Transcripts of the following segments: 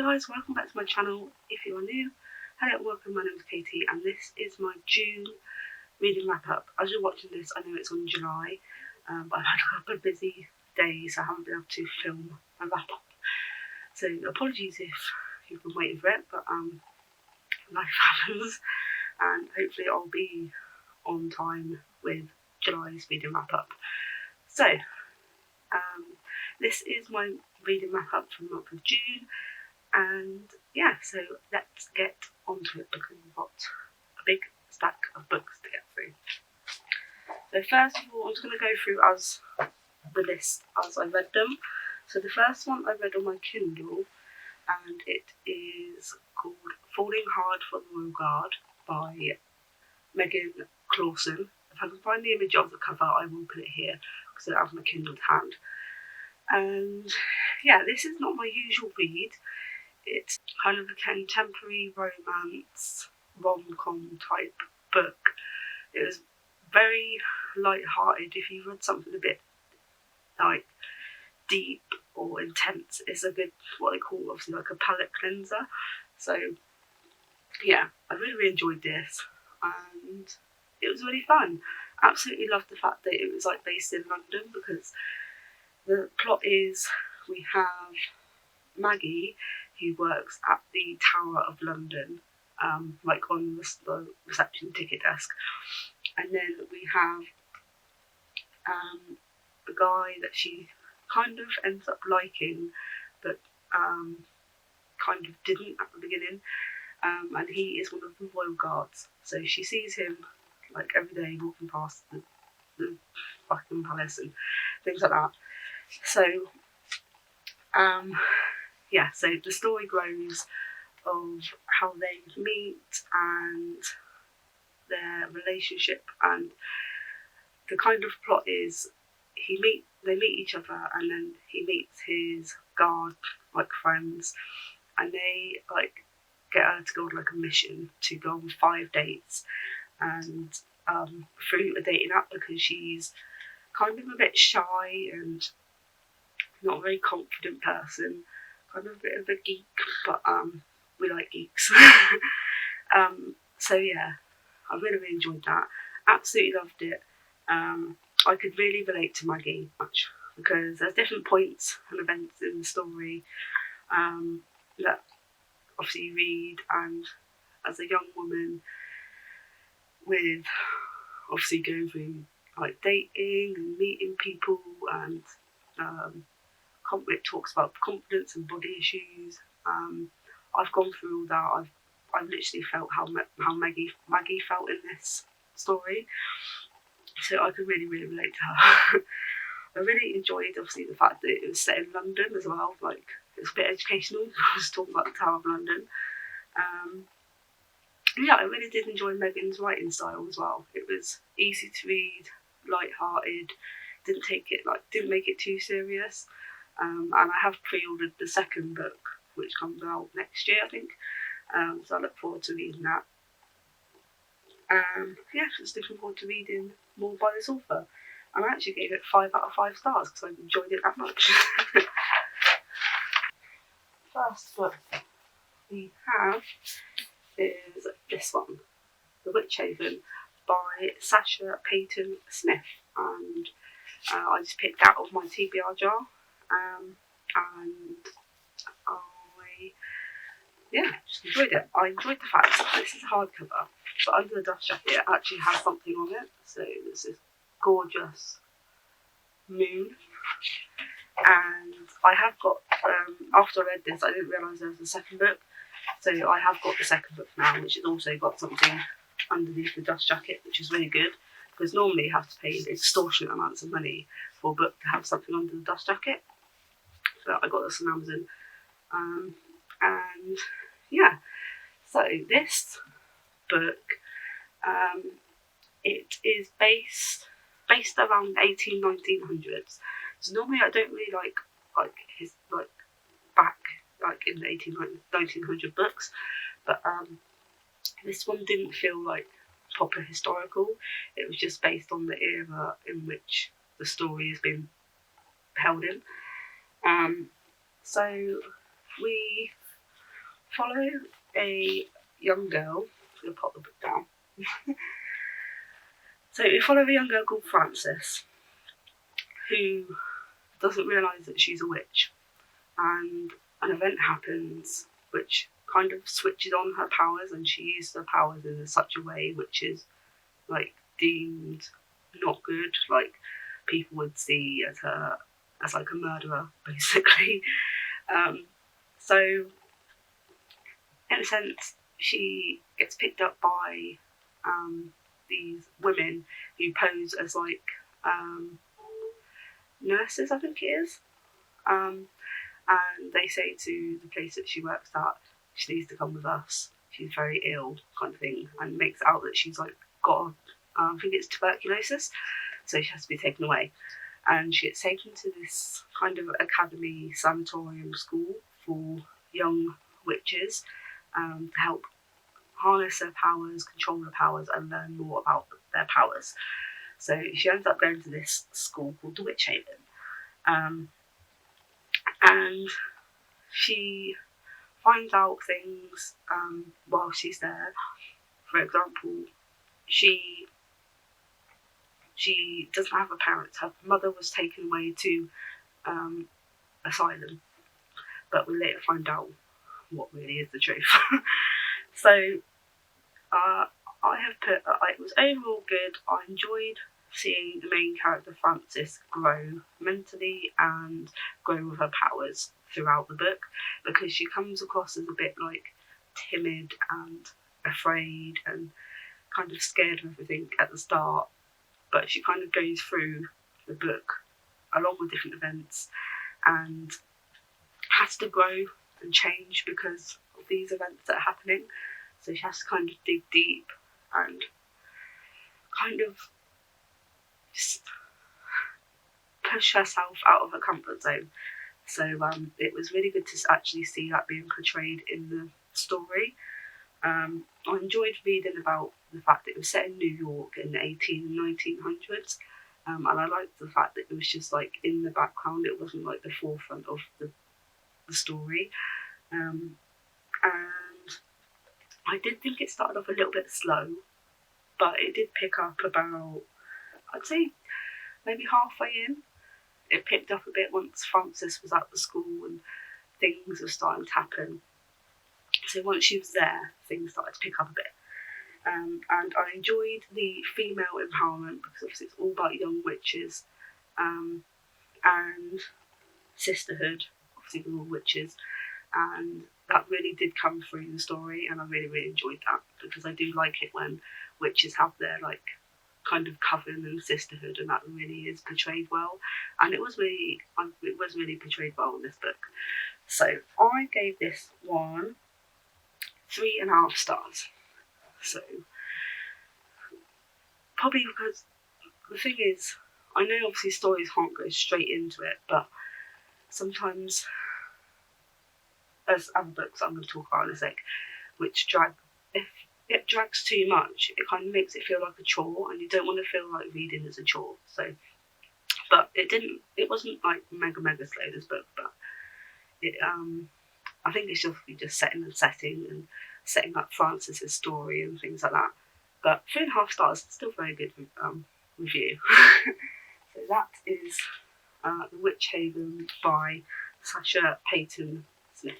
Hi guys, welcome back to my channel. If you are new, hello and welcome, my name is Katie and this is my June reading wrap up. As you're watching this, I know it's on July, but I've had a couple of busy days, so I haven't been able to film a wrap up. So apologies if you've been waiting for it, but life happens and hopefully I'll be on time with July's reading wrap up. So this is my reading wrap up for the month of June, and yeah, so let's get onto it because we've got a big stack of books to get through. So first of all, I'm just going to go through as the list as I read them. So the first one I read on my Kindle, and it is called Falling Hard for the Royal Guard by Megan Clawson. If I can find the image of the cover, I will put it here because I have my Kindle to hand. And yeah, this is not my usual read. It's kind of a contemporary romance, rom-com type book. It was very light-hearted. If you read something a bit like deep or intense, it's a good, what they call obviously like a palate cleanser. So yeah, I really enjoyed this and it was really fun. Absolutely loved the fact that it was like based in London, because the plot is we have Maggie, who works at the Tower of London, like on the reception ticket desk, and then we have the guy that she kind of ends up liking, but kind of didn't at the beginning, and he is one of the royal guards. So she sees him like every day walking past the fucking palace and things like that. So yeah, so the story grows of how they meet and their relationship, and the kind of plot is they meet each other, and then he meets his guard like friends, and they like get her to go on like a mission to go on 5 dates, and through a dating app, because she's kind of a bit shy and not a very confident person, kind of a bit of a geek, but we like geeks. So yeah, I really enjoyed that. Absolutely loved it. I could really relate to Maggie much, because there's different points and events in the story that obviously you read, and as a young woman with obviously going through like dating and meeting people, and it talks about confidence and body issues. I've gone through all that. I've literally felt how Maggie felt in this story, so I could really relate to her. I really enjoyed obviously the fact that it was set in London as well. Like, it's a bit educational. I was talking about the Tower of London. Yeah, I really did enjoy Megan's writing style as well. It was easy to read, light-hearted. Didn't make it too serious. And I have pre-ordered the second book, which comes out next year, I think. So I look forward to reading that. Yeah, just looking forward to reading more by this author. And I actually gave it 5 out of 5 stars because I enjoyed it that much. First book we have is this one, The Witch Haven by Sasha Payton Smith, and I just picked that out of my TBR jar, and I just enjoyed it. I enjoyed the fact that this is a hardcover, but under the dust jacket it actually has something on it. So there's this gorgeous moon, and I have got, after I read this I didn't realise there was a second book, so I have got the second book now, which has also got something underneath the dust jacket, which is really good, because normally you have to pay extortionate amounts of money for a book to have something under the dust jacket. But I got this on Amazon, and yeah, so this book, it is based around 1900s. So normally I don't really like back in the 1900 books, but this one didn't feel like proper historical. It was just based on the era in which the story has been held in. So we follow a young girl. I'm going to pop the book down. So we follow a young girl called Frances, who doesn't realise that she's a witch, and an event happens which kind of switches on her powers, and she uses her powers in such a way which is like deemed not good, like people would see as her as like a murderer, basically. So in a sense, she gets picked up by these women who pose as like nurses, I think it is. And they say to the place that she works at, she needs to come with us. She's very ill, kind of thing, and makes it out that she's like got, I think it's tuberculosis, so she has to be taken away. And she gets taken to this kind of academy, sanatorium school for young witches to help harness their powers, control their powers, and learn more about their powers. So she ends up going to this school called the Witch Haven. And she finds out things while she's there. For example, she doesn't have a parent. Her mother was taken away to asylum, but we later find out what really is the truth. So I have put it was overall good. I enjoyed seeing the main character Frances grow mentally and grow with her powers throughout the book, because she comes across as a bit like timid and afraid and kind of scared of everything at the start, but she kind of goes through the book along with different events and has to grow and change because of these events that are happening. So she has to kind of dig deep and kind of just push herself out of her comfort zone. So it was really good to actually see that being portrayed in the story. I enjoyed reading about the fact that it was set in New York in the 1800s and 1900s, and I liked the fact that it was just like in the background. It wasn't like the forefront of the story. And I did think it started off a little bit slow, but it did pick up about, I'd say, maybe halfway in. It picked up a bit once Frances was at the school and things were starting to happen. So once she was there, things started to pick up a bit. And I enjoyed the female empowerment, because obviously it's all about young witches and sisterhood. Obviously we're all witches, and that really did come through the story, and I really, really enjoyed that, because I do like it when witches have their like kind of coven and sisterhood, and that really is portrayed well, and it was really portrayed well in this book. So I gave this one 3.5 stars. So probably because the thing is, I know obviously stories can't go straight into it, but sometimes, as other books I'm going to talk about in a sec, which if it drags too much, it kind of makes it feel like a chore, and you don't want to feel like reading is a chore. So, but it wasn't like mega slow, this book, but it I think it's just setting the setting and setting up Frances's story and things like that. But 3.5 stars, still very good review. So that is The Witch Haven by Sasha Payton Smith.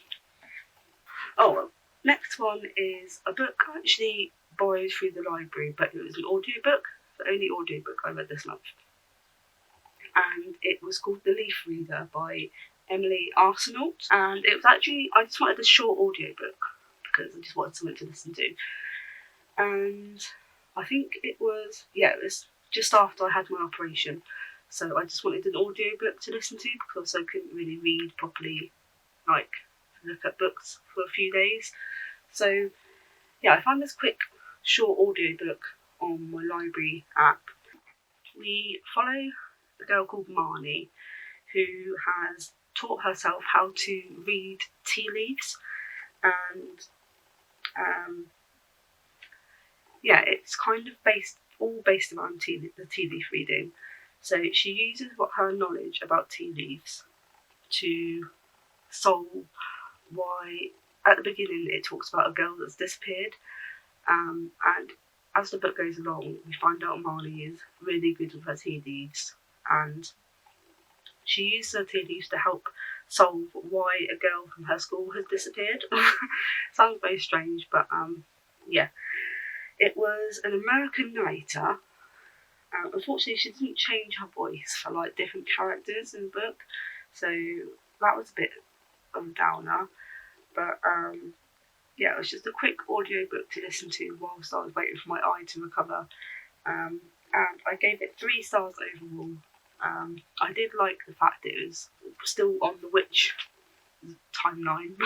Oh, well, next one is a book I actually borrowed through the library, but it was an audiobook, the only audiobook I read this month. And it was called The Leaf Reader by Emily Arsenault. And it was actually, I just wanted a short audiobook because I just wanted something to listen to. And I think it was just after I had my operation. So I just wanted an audiobook to listen to because I couldn't really read properly, like look at books for a few days. So yeah, I found this quick short audiobook on my library app. We follow a girl called Marnie who has taught herself how to read tea leaves, and it's kind of based around the tea leaf reading. So she uses her knowledge about tea leaves to solve why at the beginning it talks about a girl that's disappeared, and as the book goes along, we find out Marnie is really good with her tea leaves, and she used her tea leaves to help solve why a girl from her school has disappeared. Sounds very strange, but yeah. It was an American narrator. Unfortunately, she didn't change her voice for like different characters in the book, so that was a bit of a downer. But yeah, it was just a quick audio book to listen to whilst I was waiting for my eye to recover. And I gave it 3 stars overall. I did like the fact that it was still on the witch timeline,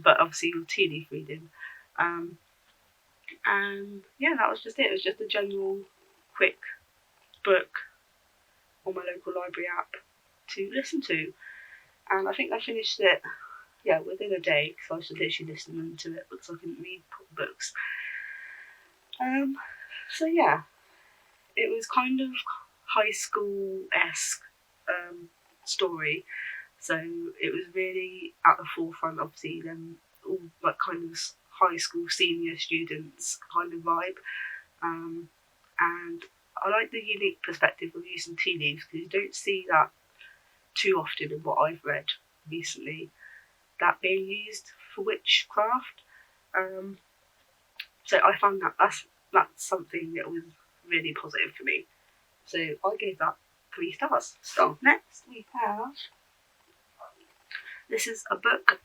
but obviously with tea leaf reading. And yeah, that was just it. It was just a general quick book on my local library app to listen to. And I think I finished it, within a day, because I was just literally listening to it because I couldn't read books. So yeah, it was kind of high school-esque story. So it was really at the forefront, obviously, them all like kind of high school senior students kind of vibe. And I like the unique perspective of using tea leaves, because you don't see that too often in what I've read recently, that being used for witchcraft. So I found that's something that was really positive for me. So I gave that 3 stars. So next we have, this is a book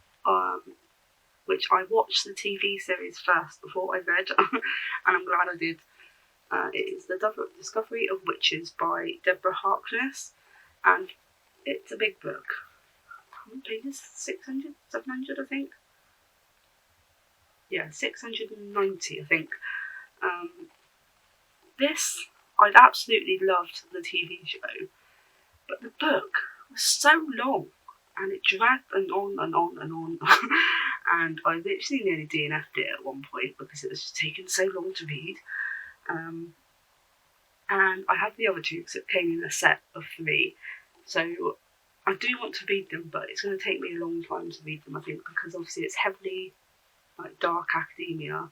which I watched the TV series first before I read, and I'm glad I did. It is The Discovery of Witches by Deborah Harkness, and it's a big book. How many pages? 600, 700, I think. Yeah, 690, I think. This, I'd absolutely loved the TV show, but the book was so long, and it dragged on and on and on. And I literally nearly DNF'd it at one point because it was just taking so long to read. And I had the other 2 because it came in a set of 3. So I do want to read them, but it's going to take me a long time to read them, I think, because obviously it's heavily like dark academia,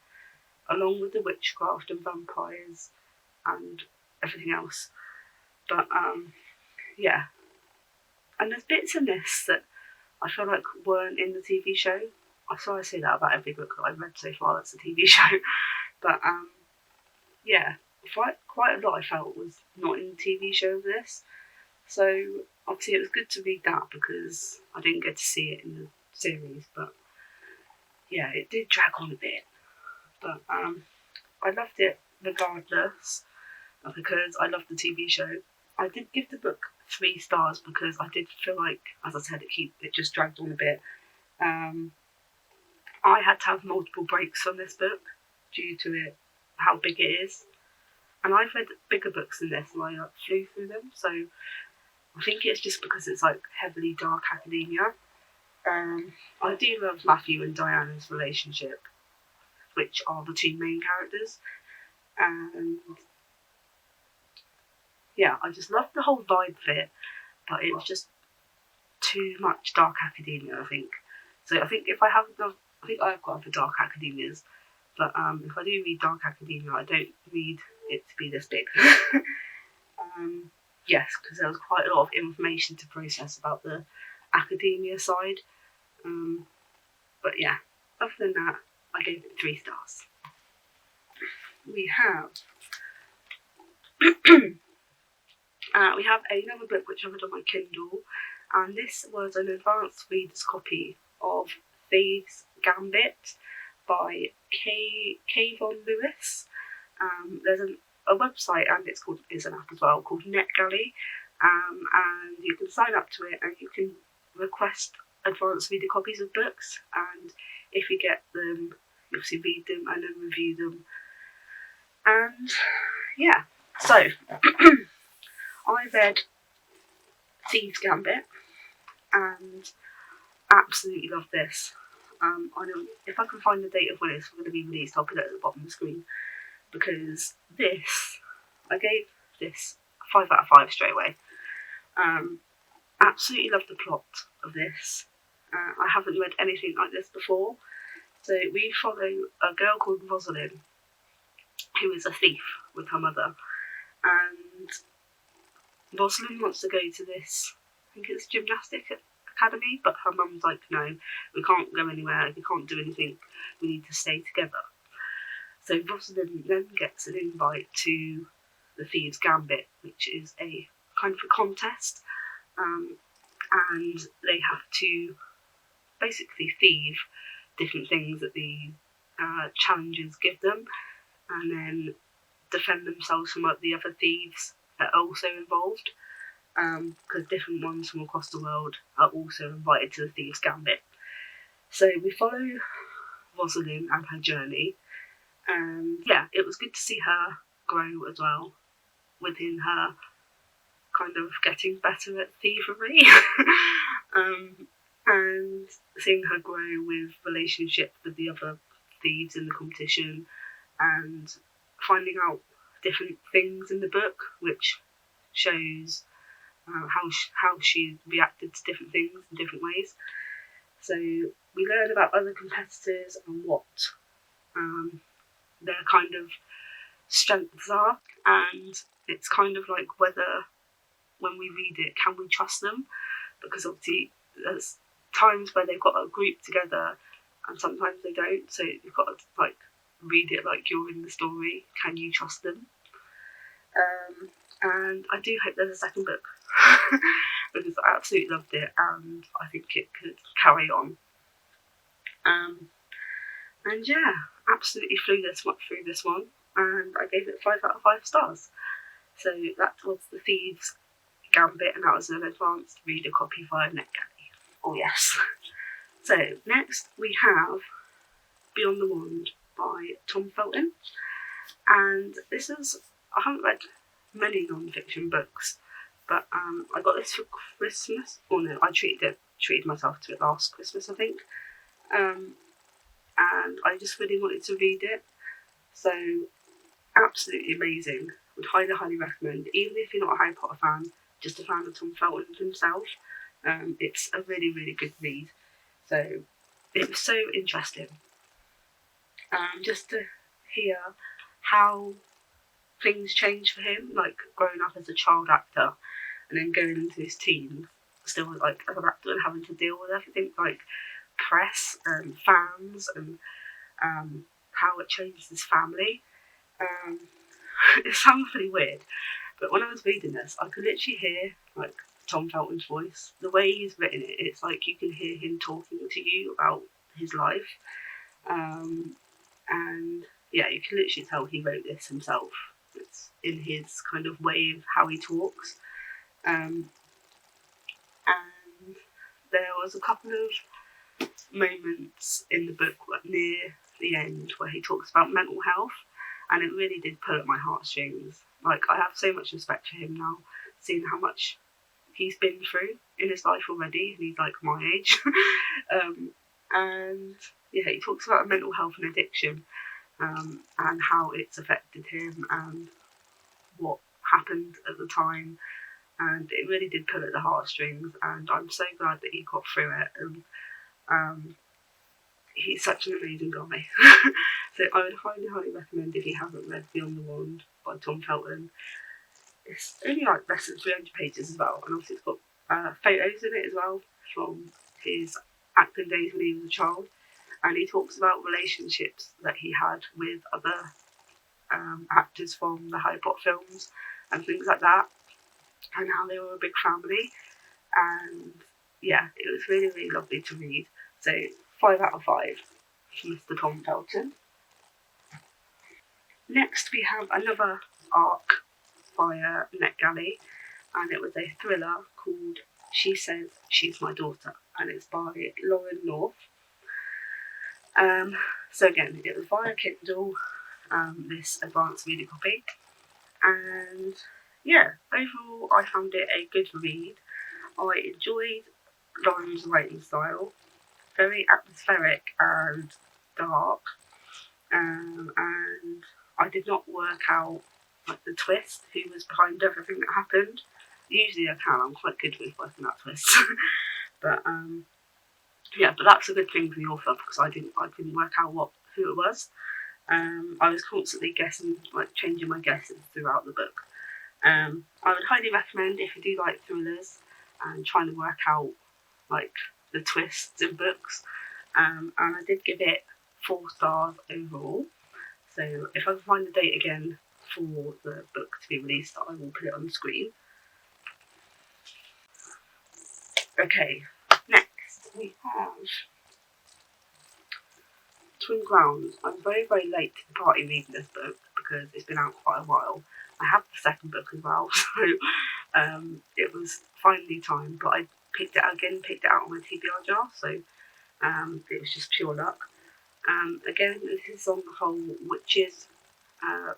along with the witchcraft and vampires and everything else. But yeah. And there's bits in this that I feel like weren't in the TV show. I say that about every book that I've read so far that's a TV show. But yeah, quite a lot I felt was not in the TV show of this. So obviously it was good to read that because I didn't get to see it in the series. But yeah, it did drag on a bit. But I loved it regardless, because I loved the TV show. I did give the book 3 stars because I did feel like, as I said, it just dragged on a bit. I had to have multiple breaks from this book due to how big it is. And I've read bigger books than this and I flew through them. So I think it's just because it's like heavily dark academia. I do love Matthew and Diana's relationship, which are the 2 main characters. And yeah, I just loved the whole vibe of it, but it was just too much dark academia, I think. So I think I've got other dark academias, but if I do read dark academia, I don't read it to be this big. Yes, because there was quite a lot of information to process about the academia side. But yeah, other than that, I gave it 3 stars. We have another book which I read on my Kindle, and this was an advanced reader's copy of Thieves' Gambit by katielouisepage. There's a website, and it's an app as well, called NetGalley, and you can sign up to it and you can request advanced reader copies of books, and if you get them, you obviously read them and then review them. And yeah, so I read Thieves' Gambit and absolutely love this. I know if I can find the date of when it's going to be released, I'll put it at the bottom of the screen, because I gave this 5 out of 5 straight away. Absolutely love the plot of this. I haven't read anything like this before. So we follow a girl called Rosalind, who is a thief with her mother, and Rosalind wants to go to this, I think it's gymnastic academy, but her mum's like, no, we can't go anywhere, we can't do anything, we need to stay together. So Rosalind then gets an invite to the Thieves' Gambit, which is a kind of a contest, and they have to basically thieve different things that the challenges give them, and then defend themselves from the other thieves that are also involved, because different ones from across the world are also invited to the Thieves' Gambit. So we follow Rosalind and her journey, and yeah, it was good to see her grow as well within her kind of getting better at thievery. And seeing her grow with relationships with the other thieves in the competition, and finding out different things in the book, which shows how she reacted to different things in different ways. So we learn about other competitors and what their kind of strengths are, and it's kind of like whether when we read it, can we trust them? Because obviously there's times where they've got a group together and sometimes they don't, so you've got to like read it like you're in the story. Can you trust them? And I do hope there's a second book because I absolutely loved it and I think it could carry on. And yeah, absolutely flew through this one, and I gave it 5 out of 5 stars. So that was the Thieves' Gambit, and that was an advanced reader copy via NetGalley. Oh yes. So next we have Beyond the Wand by Tom Felton, and this is, I haven't read many non-fiction books, but I got this for Christmas. Oh no, I treated myself to it last Christmas, I think, and I just really wanted to read it. So absolutely amazing. Would highly recommend, even if you're not a Harry Potter fan, just a fan of Tom Felton himself. It's a really good read. So it was so interesting, just to hear how things changed for him, like growing up as a child actor and then going into his teens, still like as an actor and having to deal with everything like press and fans, and how it changed his family. It sounds pretty weird, but when I was reading this, I could literally hear like Tom Felton's voice. The way he's written it, it's like you can hear him talking to you about his life. And yeah, you can literally tell he wrote this himself. It's in his kind of way of how he talks. And there was a couple of moments in the book near the end where he talks about mental health, and it really did pull at my heartstrings. Like, I have so much respect for him now, seeing how much he's been through in his life already, and he's like my age. And yeah, he talks about mental health and addiction, and how it's affected him and what happened at the time, and it really did pull at the heartstrings, and I'm so glad that he got through it. And he's such an amazing guy. So I would highly recommend, if you haven't read Beyond the Wand by Tom Felton. It's only like less than 300 pages as well, and obviously it's got photos in it as well from his acting days when he was a child, and he talks about relationships that he had with other actors from the Harry Potter films and things like that, and how they were a big family. And yeah, it was really lovely to read. So 5 out of 5 for Mr. Tom Felton. Next we have another arc via NetGalley, and it was a thriller called She Says She's My Daughter, and it's by Lauren North. So again, it was via Kindle, this advanced reader copy, and yeah, overall I found it a good read. I enjoyed Lauren's writing style, very atmospheric and dark, and I did not work out like the twist, who was behind everything that happened. Usually I can, I'm quite good with working out twists. But Yeah, but that's a good thing for the author because I couldn't work out who it was. I was constantly guessing, like changing my guesses throughout the book. I would highly recommend if you do like thrillers and trying to work out like the twists in books. And I did give it 4 stars overall. So if I can find the date again for the book to be released, I will put it on the screen. Okay, next we have Twin Grounds. I'm very, very late to the party reading this book because it's been out quite a while. I have the second book as well, so it was finally time. But I picked it out on my TBR jar, so it was just pure luck. Again, this is on the whole witches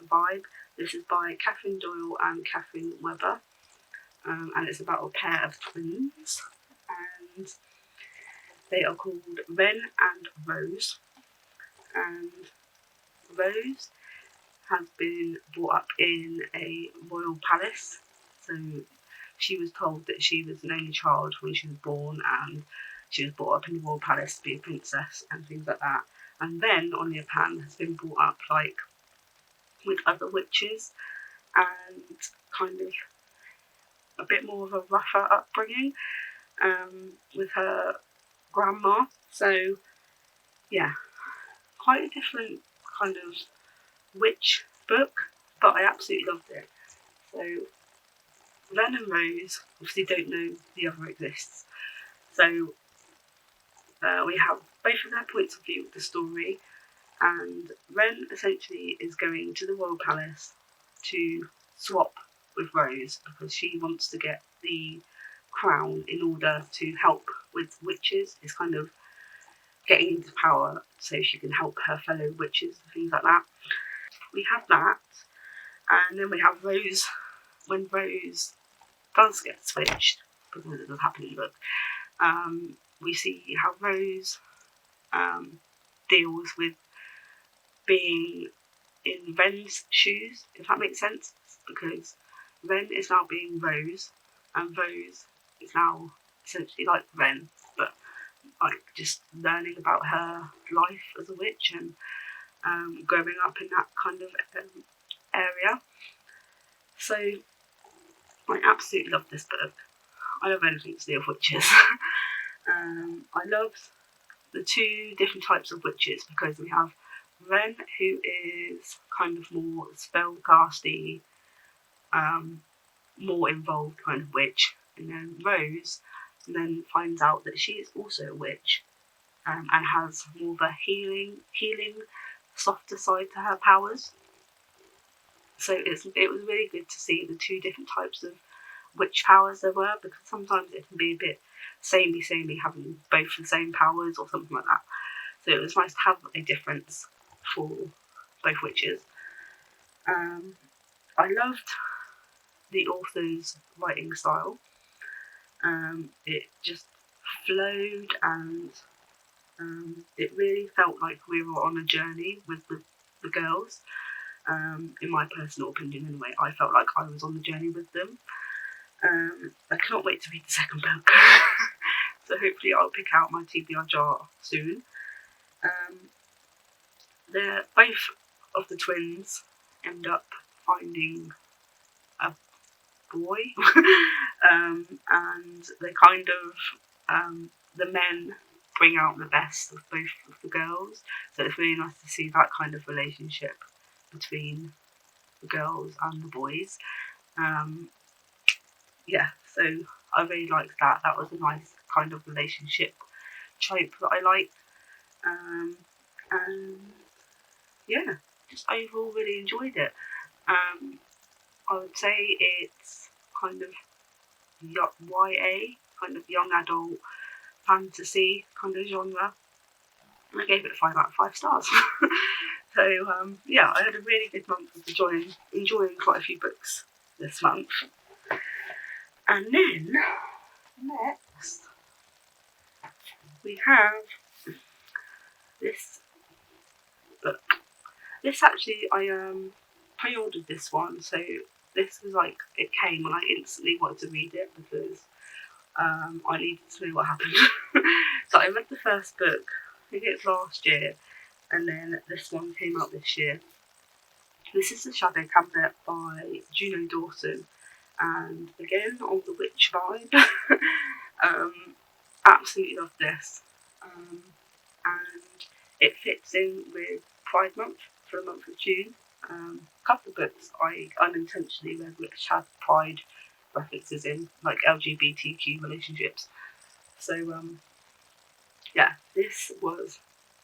vibe. This is by Catherine Doyle and Catherine Webber, and it's about a pair of twins, and they are called Wren and Rose. And Rose has been brought up in a royal palace, so she was told that she was an only child when she was born, and she was brought up in the royal palace to be a princess and things like that. And then, on the other hand, has been brought up like with other witches and kind of a bit more of a rougher upbringing with her grandma. So yeah, quite a different kind of witch book, but I absolutely loved it. So Wren and Rose obviously don't know the other exists. So we have both of their points of view of the story, and Wren essentially is going to the royal palace to swap with Rose because she wants to get the crown in order to help with witches. It's kind of getting into power so she can help her fellow witches and things like that. We have that, and then we have Rose. When Rose does get switched, because it does happen in the book, we see how Rose deals with being in Wren's shoes, if that makes sense, because Wren is now being Rose, and Rose is now essentially like Wren, but like just learning about her life as a witch and growing up in that kind of area. So I absolutely love this book. I love anything to do with witches. I love the 2 different types of witches because we have Wren, who is kind of more spellcasty, more involved kind of witch, and then Rose then finds out that she is also a witch and has more of a healing, softer side to her powers. So it was really good to see the 2 different types of witch powers there were, because sometimes it can be a bit samey having both the same powers or something like that. So it was nice to have a difference for both witches. I loved the author's writing style. It just flowed, and it really felt like we were on a journey with the girls. In my personal opinion anyway, I felt like I was on the journey with them. I cannot wait to read the second book. So hopefully I'll pick out my TBR jar soon. Both of the twins end up finding a boy, and they kind of the men bring out the best of both of the girls. So it's really nice to see that kind of relationship between the girls and the boys. Yeah, so I really liked that. That was a nice kind of relationship trope that I liked. And yeah, just overall really enjoyed it. I would say it's kind of YA, kind of young adult fantasy kind of genre. I gave it 5 out of 5 stars. So yeah, I had a really good month of enjoying quite a few books this month. And then next we have this book. This actually, I pre-ordered this one, so this was like, it came and I instantly wanted to read it because I needed to know what happened. So I read the first book, I think it was last year, and then this one came out this year. This is The Shadow Cabinet by Juno Dawson, and again on the witch vibe. Absolutely love this, and it fits in with Pride Month for the month of June. A couple of books I unintentionally read which had Pride references in, like LGBTQ relationships. So yeah, this was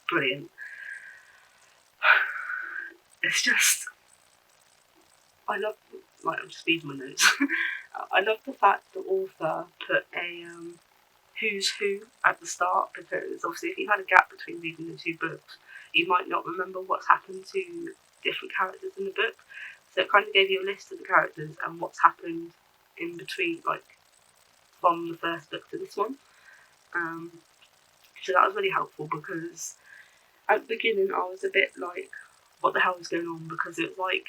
brilliant. It's just, I love, like, I'm just reading my notes. I love the fact the author put a who's who at the start, because obviously if you had a gap between reading the two books, you might not remember what's happened to different characters in the book. So it kind of gave you a list of the characters and what's happened in between, like from the first book to this one. So that was really helpful, because at the beginning I was a bit like, what the hell is going on? Because it was like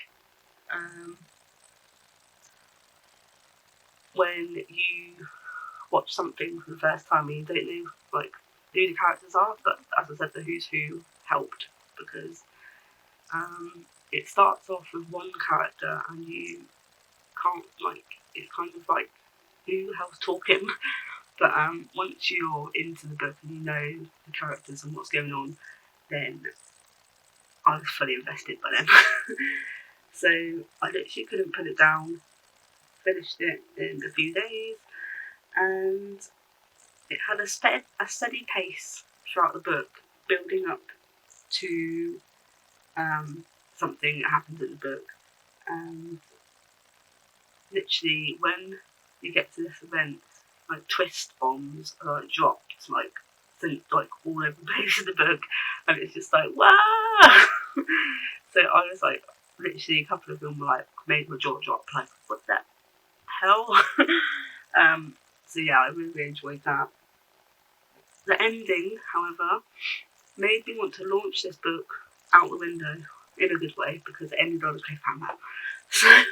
when you watch something for the first time and you don't know like who the characters are, but as I said, the who's who helped, because it starts off with one character and you can't, like, it's kind of like, who the hell's talking? But once you're into the book and you know the characters and what's going on, then I was fully invested by them. So I literally couldn't put it down. Finished it in a few days, and it had a steady pace throughout the book, building up to something that happened in the book. And literally, when you get to this event, like twist bombs are like dropped, like all over the page of the book, and it's just like, wow. So I was like, literally a couple of them were like, made my jaw drop, like, what the hell? So yeah, I really enjoyed that. The ending, however, made me want to launch this book out the window in a good way, because it ended on a cliffhanger. So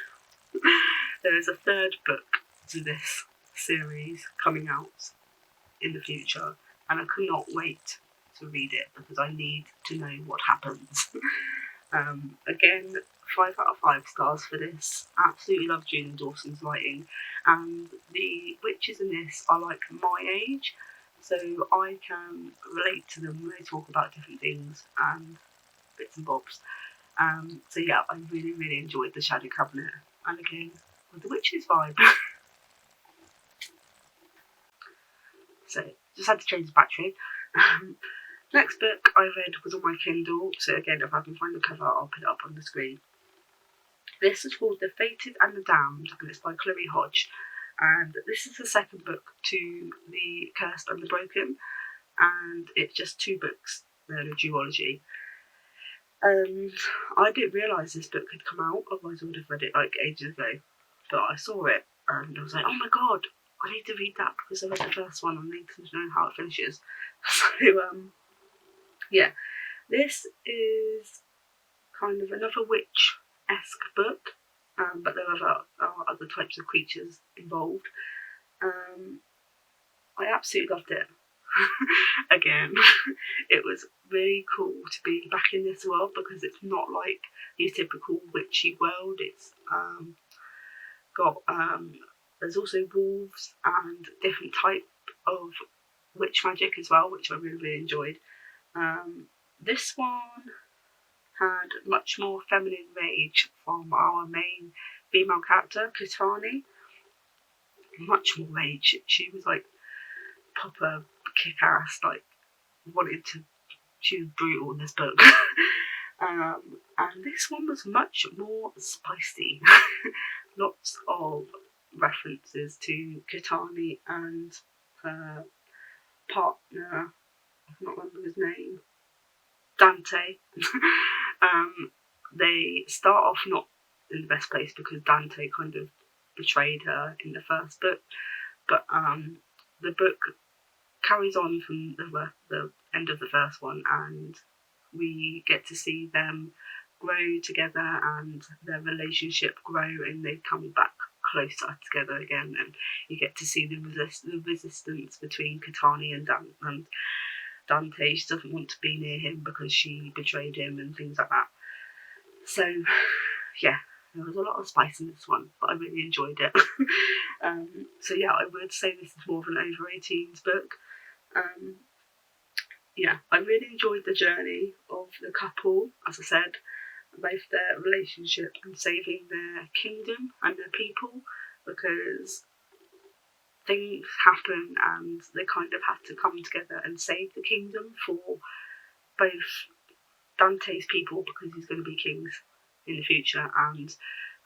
there is a third book to this series coming out in the future, and I could not wait to read it because I need to know what happens. Again, 5 out of 5 stars for this. Absolutely love Juno Dawson's writing, and the witches in this are like my age, so I can relate to them when they talk about different things and bits and bobs. So yeah, I really, really enjoyed The Shadow Cabinet, and again, with the witches vibe. So just had to change the battery. Next book I read was on my Kindle, so again, if I can find the cover, I'll put it up on the screen. This is called The Fated and the Damned, and it's by Chloe Hodge. And this is the second book to The Cursed and the Broken, and it's just 2 books. They're a duology. I didn't realise this book had come out, otherwise I would have read it like ages ago. But I saw it and I was like, oh my god, I need to read that because I read the first one and I need to know how it finishes. So yeah, this is kind of another witch-esque book, but there are other types of creatures involved. I absolutely loved it. Again, it was really cool to be back in this world, because it's not like your typical witchy world. It's got there's also wolves and different type of witch magic as well, which I really, really enjoyed. This one had much more feminine rage from our main female character, Katani. Much more rage. She was like proper kick-ass, like she was brutal in this book. And this one was much more spicy. Lots of references to Katani and her partner, I can't remember his name, Dante. They start off not in the best place because Dante kind of betrayed her in the first book, but the book carries on from the end of the first one, and we get to see them grow together and their relationship grow, and they come back closer together again, and you get to see the resistance between Katani and Dante. She doesn't want to be near him because she betrayed him and things like that. So yeah, there was a lot of spice in this one, but I really enjoyed it. So yeah, I would say this is more of an over 18s book. Yeah, I really enjoyed the journey of the couple, as I said, both their relationship and saving their kingdom and their people, because things happen and they kind of had to come together and save the kingdom for both Dante's people, because he's going to be kings in the future, and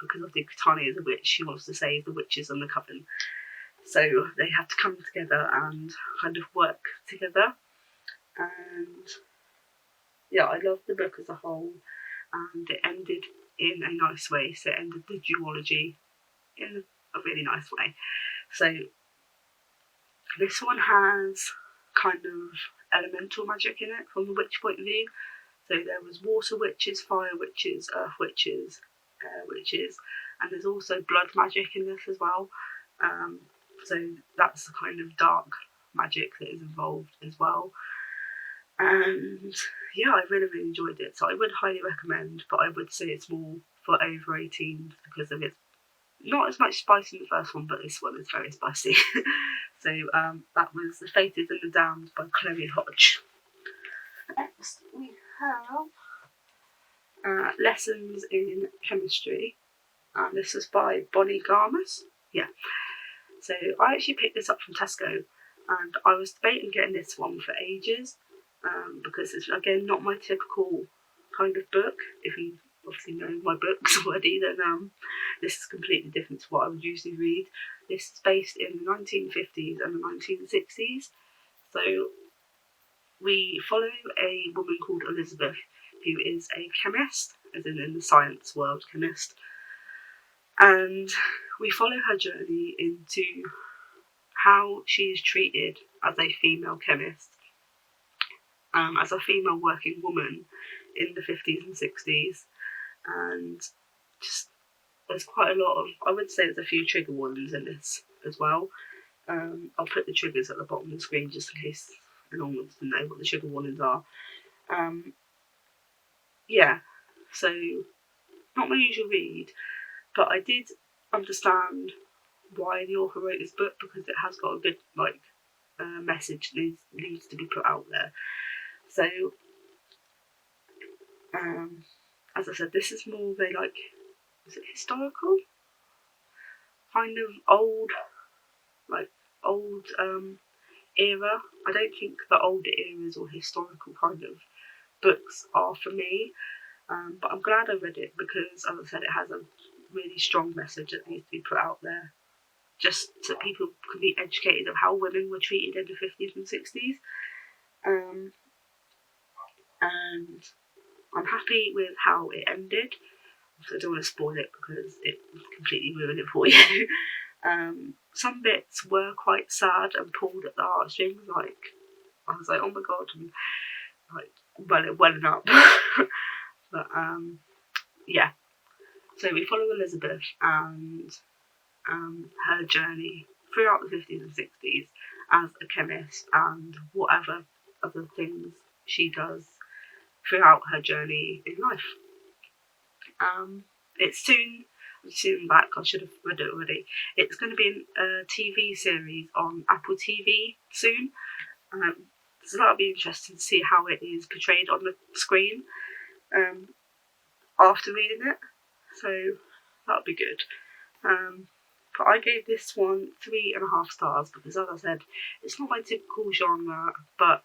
because of the Katani as a witch, she wants to save the witches and the coven. So they have to come together and kind of work together. And yeah, I loved the book as a whole, and it ended in a nice way. So it ended the duology in a really nice way. So this one has kind of elemental magic in it from the witch point of view. So there was water witches, fire witches, earth witches, air witches, and there's also blood magic in this as well. So that's the kind of dark magic that is involved as well. And yeah, I really, really enjoyed it. So I would highly recommend, but I would say it's more for over 18s because of its not as much spice in the first one, but this one is very spicy. So that was The Fated and the Damned by Chloe Hodge. Next we have Lessons in Chemistry, and this is by Bonnie Garmus. Yeah. So I actually picked this up from Tesco, and I was debating getting this one for ages, because it's, again, not my typical kind of book. If you obviously know my books already, then this is completely different to what I would usually read. This is based in the 1950s and the 1960s. So we follow a woman called Elizabeth, who is a chemist, as in the science world chemist. And we follow her journey into how she is treated as a female chemist, as a female working woman in the 50s and 60s. And just, there's quite a lot of, I would say there's a few trigger warnings in this as well. I'll put the triggers at the bottom of the screen just in case anyone wants to know what the trigger warnings are. Yeah, so not my usual read, but I did understand why the author wrote this book, because it has got a good message that needs to be put out there. So as I said, this is more of a is it historical? Kind of old era. I don't think the older eras or historical kind of books are for me, but I'm glad I read it because, as I said, it has a really strong message that needs to be put out there, just so people can be educated of how women were treated in the 50s and 60s. And I'm happy with how it ended. So I don't want to spoil it because it would completely ruin it for you. Some bits were quite sad and pulled at the heartstrings. I was like, oh my god, and welling up. But yeah. So we follow Elizabeth and her journey throughout the 50s and 60s as a chemist and whatever other things she does throughout her journey in life. It's soon back. I should have read it already. It's going to be a TV series on Apple TV soon. So that'll be interesting to see how it is portrayed on the screen after reading it. So that'll be good. But I gave this one 3.5 stars because, as I said, it's not my typical genre, but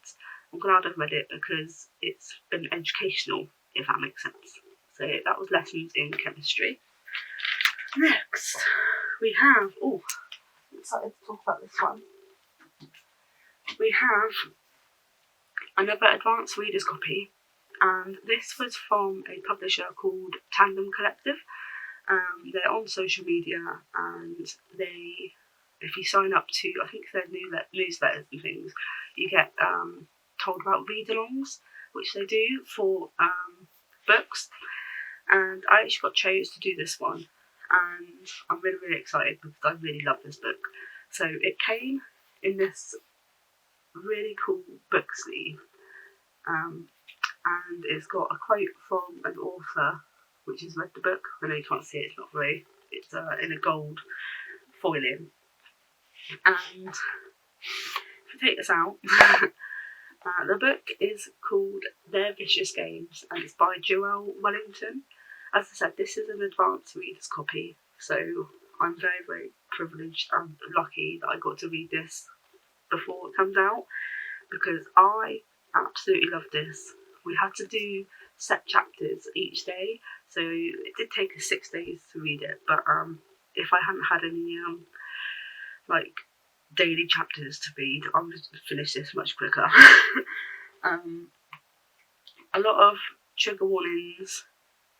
I'm glad I've read it because it's been educational, if that makes sense. So that was Lessons in Chemistry. Next, we have, I'm excited to talk about this one. We have another advanced reader's copy, and this was from a publisher called Tandem Collective. They're on social media, and if you sign up to, I think their newsletters and things, you get told about read-alongs, which they do for books. And I actually got chose to do this one, and I'm really, really excited because I really love this book. So it came in this really cool book sleeve, and it's got a quote from an author which has read the book. I know you can't see it, it's in a gold foiling. And if you take this out, the book is called Their Vicious Games, and it's by Joelle Wellington. As I said, this is an advanced reader's copy, so I'm very, very privileged and lucky that I got to read this before it comes out, because I absolutely love this. We had to do set chapters each day, so it did take us 6 days to read it, but if I hadn't had any daily chapters to read, I would have finished this much quicker. A lot of trigger warnings,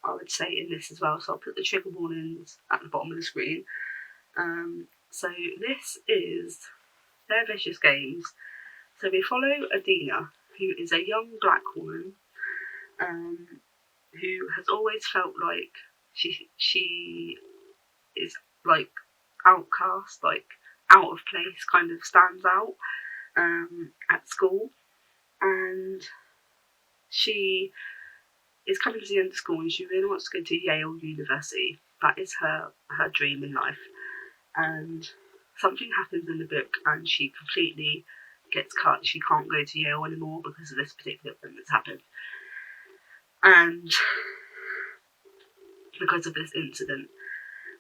I would say, in this as well, so I'll put the trigger warnings at the bottom of the screen. So this is Their Vicious Games. So we follow Adina, who is a young black woman who has always felt like she is outcast, out of place, kind of stands out at school, and she is coming to the end of school and she really wants to go to Yale University. That is her dream in life, and something happens in the book and she completely gets cut. She can't go to Yale anymore because of this particular thing that's happened, and because of this incident,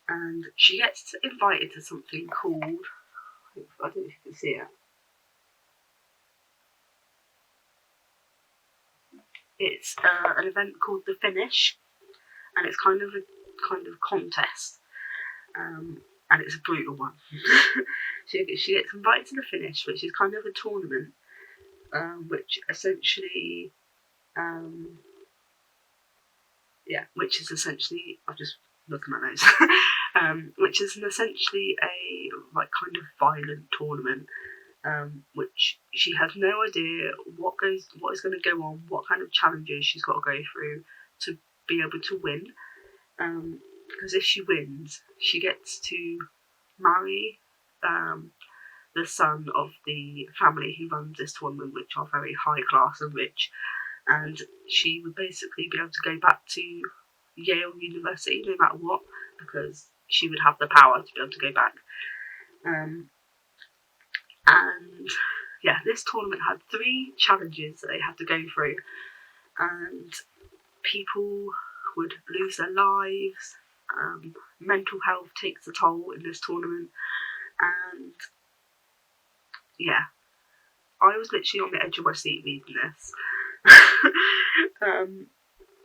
and she gets invited to something called, I don't know if you can see it. It's an event called The Finish, and it's kind of a contest, and it's a brutal one. She gets invited to The Finish, which is kind of a tournament, which essentially, I've just looked at my notes, which is essentially a kind of violent tournament, which she has no idea what is going to go on, what kind of challenges she's got to go through to be able to win. Because if she wins, she gets to marry the son of the family who runs this tournament, which are very high class and rich, and she would basically be able to go back to Yale University no matter what, because she would have the power to be able to go back. And yeah, this tournament had 3 challenges that they had to go through, and people would lose their lives. Mental health takes a toll in this tournament, and yeah, I was literally on the edge of my seat reading this.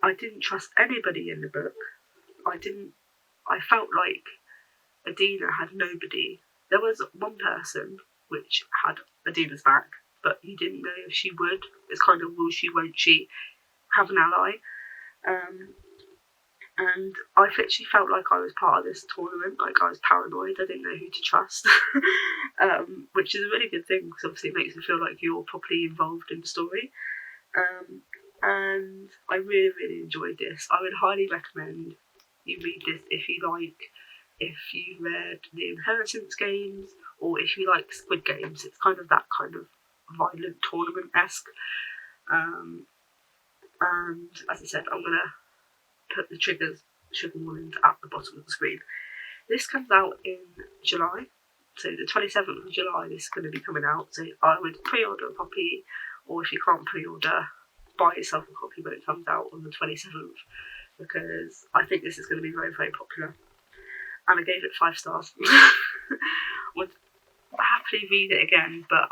I didn't trust anybody in the book. I felt like Adina had nobody. There was one person which had Adina's back, but you didn't know if she would. It's kind of, will she, won't she have an ally? And I literally felt like I was part of this tournament, like I was paranoid, I didn't know who to trust, which is a really good thing, because obviously it makes me feel like you're properly involved in the story. And I really, really enjoyed this. I would highly recommend you read this if you read The Inheritance Games, or if you like Squid Games. It's kind of that kind of violent tournament-esque. And as I said, I'm going to put the trigger warnings at the bottom of the screen. This comes out in July, so the 27th of July this is going to be coming out, so I would pre-order a copy, or if you can't pre-order, buy yourself a copy when it comes out on the 27th, because I think this is going to be very, very popular. And I gave it 5 stars. Would happily read it again, but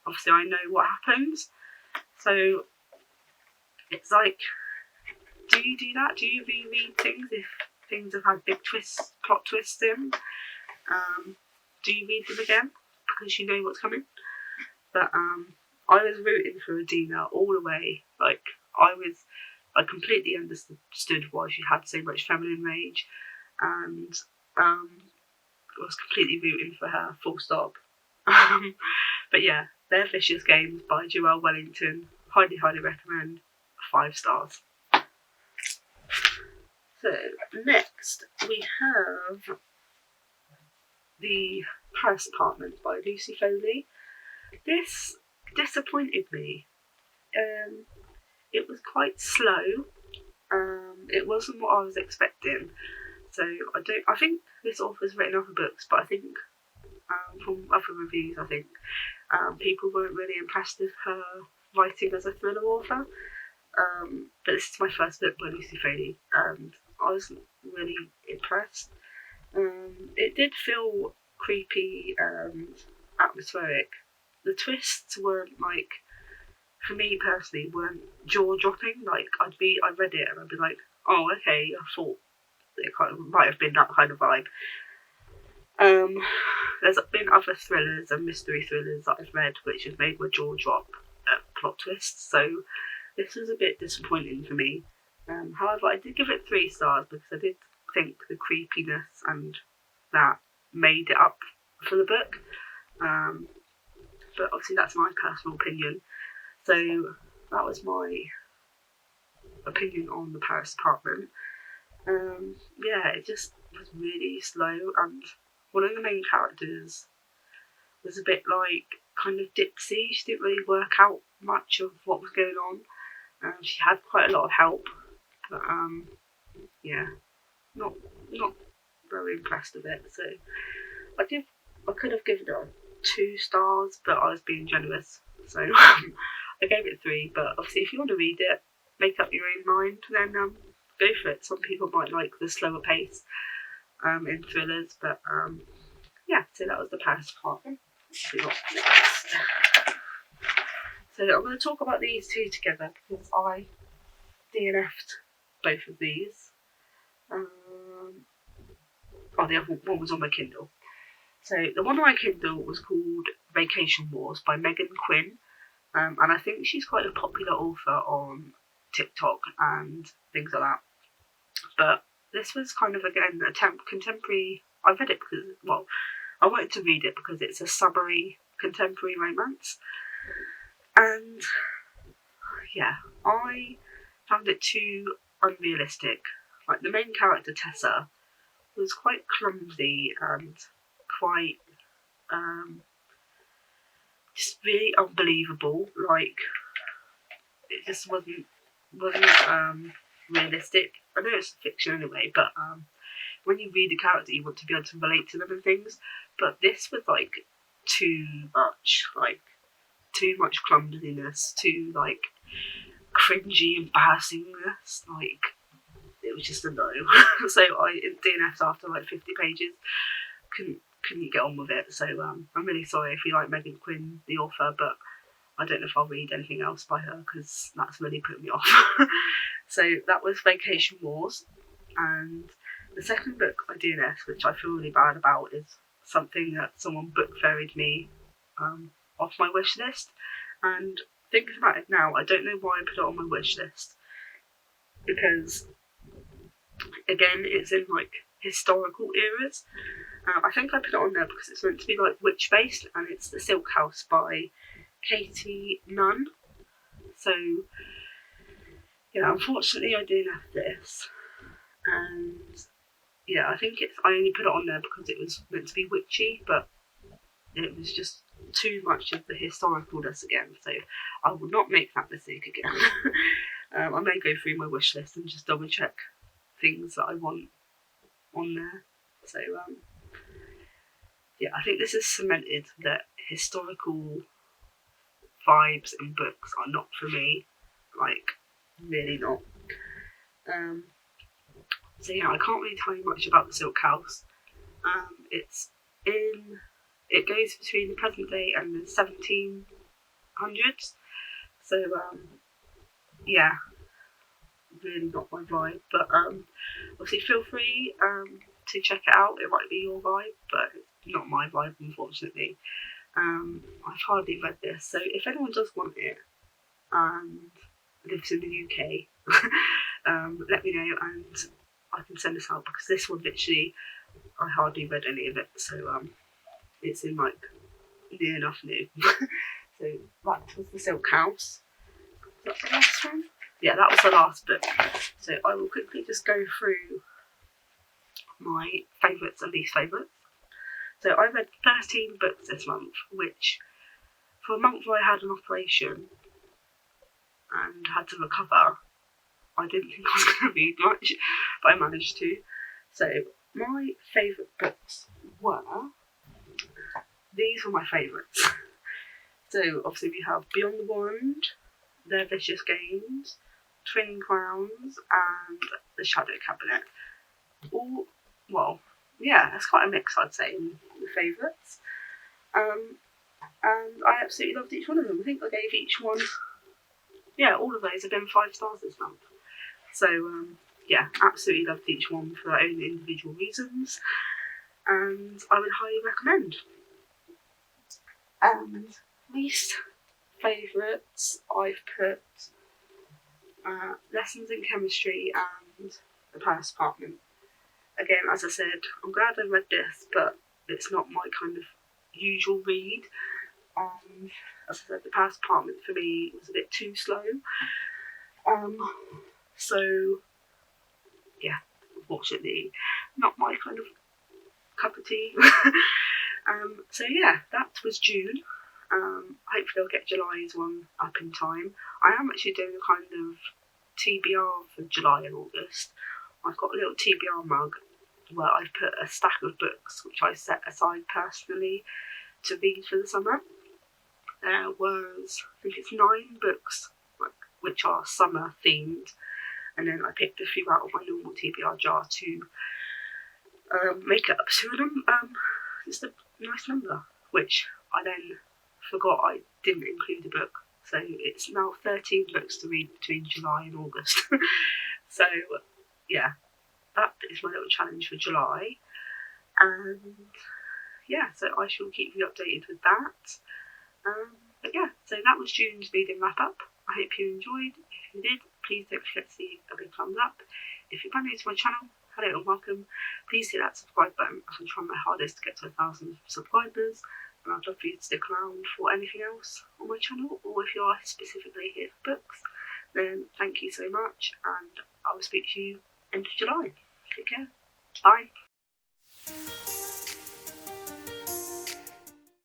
obviously I know what happens, so it's like, do you do that? Do you reread things if things have had big plot twists in? Do you read them again because you know what's coming? But I was rooting for Adina all the way. I completely understood why she had so much feminine rage, and I was completely rooting for her, full stop. But yeah, Their Vicious Games by Joelle Wellington. Highly, highly recommend. 5 stars. So next we have The Paris Apartment by Lucy Foley. This disappointed me. It was quite slow. It wasn't what I was expecting. So I think this author's written other books, but I think from other reviews, I think people weren't really impressed with her writing as a thriller author. But this is my first book by Lucy Foley, and I wasn't really impressed. It did feel creepy and atmospheric. The twists weren't like, for me personally, weren't jaw-dropping. Like I read it and I'd be like, oh, okay, I thought it kind of might have been that kind of vibe. There's been other thrillers and mystery thrillers that I've read which have made my jaw drop at plot twists, so this was a bit disappointing for me. However, I did give it 3 stars because I did think the creepiness and that made it up for the book. But obviously that's my personal opinion. So that was my opinion on The Paris Apartment. Yeah, it just was really slow, and one of the main characters was a bit like kind of ditzy. She didn't really work out much of what was going on. She had quite a lot of help, but yeah, not very impressed with it. So I could have given it 2 stars, but I was being generous, so I gave it 3. But obviously, if you want to read it, make up your own mind, then go for it. Some people might like the slower pace in thrillers, but yeah. So that was The Paris Apartment. Let's see what's next. So I'm going to talk about these 2 together because I DNF'd both of these. The other one was on my Kindle. So the one on my Kindle was called Vacation Wars by Megan Quinn, and I think she's quite a popular author on TikTok and things like that. But this was kind of, again, a contemporary. I read it because, well, I wanted to read it because it's a summery contemporary romance. And yeah, I found it too unrealistic. Like, the main character, Tessa, was quite clumsy and quite just really unbelievable. Like, it just wasn't realistic. I know it's fiction anyway, but when you read the character, you want to be able to relate to them and things. But this was like too much clumsiness, too like cringy embarrassingness. Like, it was just a no. So I DNF'd after like 50 pages. Couldn't get on with it. So I'm really sorry if you like Megan Quinn, the author, but I don't know if I'll read anything else by her because that's really put me off. So that was Vacation Wars. And the second book I DNF'd, which I feel really bad about, is something that someone book faired me off my wish list. And thinking about it now, I don't know why I put it on my wish list, because again, it's in like historical eras. I think I put it on there because it's meant to be like witch based, and it's The Silk House by Katie Nunn. So yeah, unfortunately I DNF'd this, and yeah, I think I only put it on there because it was meant to be witchy, but it was just too much of the historicalness again, so I will not make that mistake again. I may go through my wish list and just double check things that I want on there. So yeah, I think this is cemented that historical vibes in books are not for me, like really not. So yeah, I can't really tell you much about The Silk House. It goes between the present day and the 1700s. So yeah, really not my vibe. But obviously feel free to check it out. It might be your vibe, but it's not my vibe, unfortunately. I've hardly read this, so if anyone does want it and lives in the UK, let me know and I can send this out, because this one literally, I hardly read any of it, so it's in like near enough new. So that was The Silk House. Is that the last one? yeah, that was the last book. So I will quickly just go through my favourites and least favourites. So I read 13 books this month, which for a month where I had an operation and had to recover, I didn't think I was going to read much, but I managed to. So my favourite books were, these were my favourites. So obviously we have Beyond the Wand, Their Vicious Games, Twin Crowns, and The Shadow Cabinet. All, well, yeah, it's quite a mix, I'd say, in the favourites. And I absolutely loved each one of them. I think I gave each one, yeah, all of those have been 5 stars this month. So, yeah, absolutely loved each one for their own individual reasons, and I would highly recommend. And least favourites, I've put Lessons in Chemistry and The Paris Apartment. Again, as I said, I'm glad I read this, but it's not my kind of usual read. As I said, The Paris Apartment for me was a bit too slow. So, yeah, unfortunately, not my kind of cup of tea. So yeah, that was June. Hopefully I'll get July's one up in time. I am actually doing a kind of TBR for July and August. I've got a little TBR mug where I've put a stack of books which I set aside personally to read for the summer. There was, I think it's 9 books which are summer themed, and then I picked a few out of my normal TBR jar to make it up to them. It's a nice number, which I then forgot I didn't include a book. So it's now 13 books to read between July and August. So yeah, that is my little challenge for July. And yeah, so I shall keep you updated with that. But yeah, so that was June's reading wrap up. I hope you enjoyed. If you did, please don't forget to leave a big thumbs up. If you're brand new to my channel, hello and welcome. Please hit that subscribe button as I'm trying my hardest to get to 1,000 subscribers. And I'd love for you to stick around for anything else on my channel, or if you are specifically here for books, then thank you so much, and I will speak to you end of July. Take care. Bye.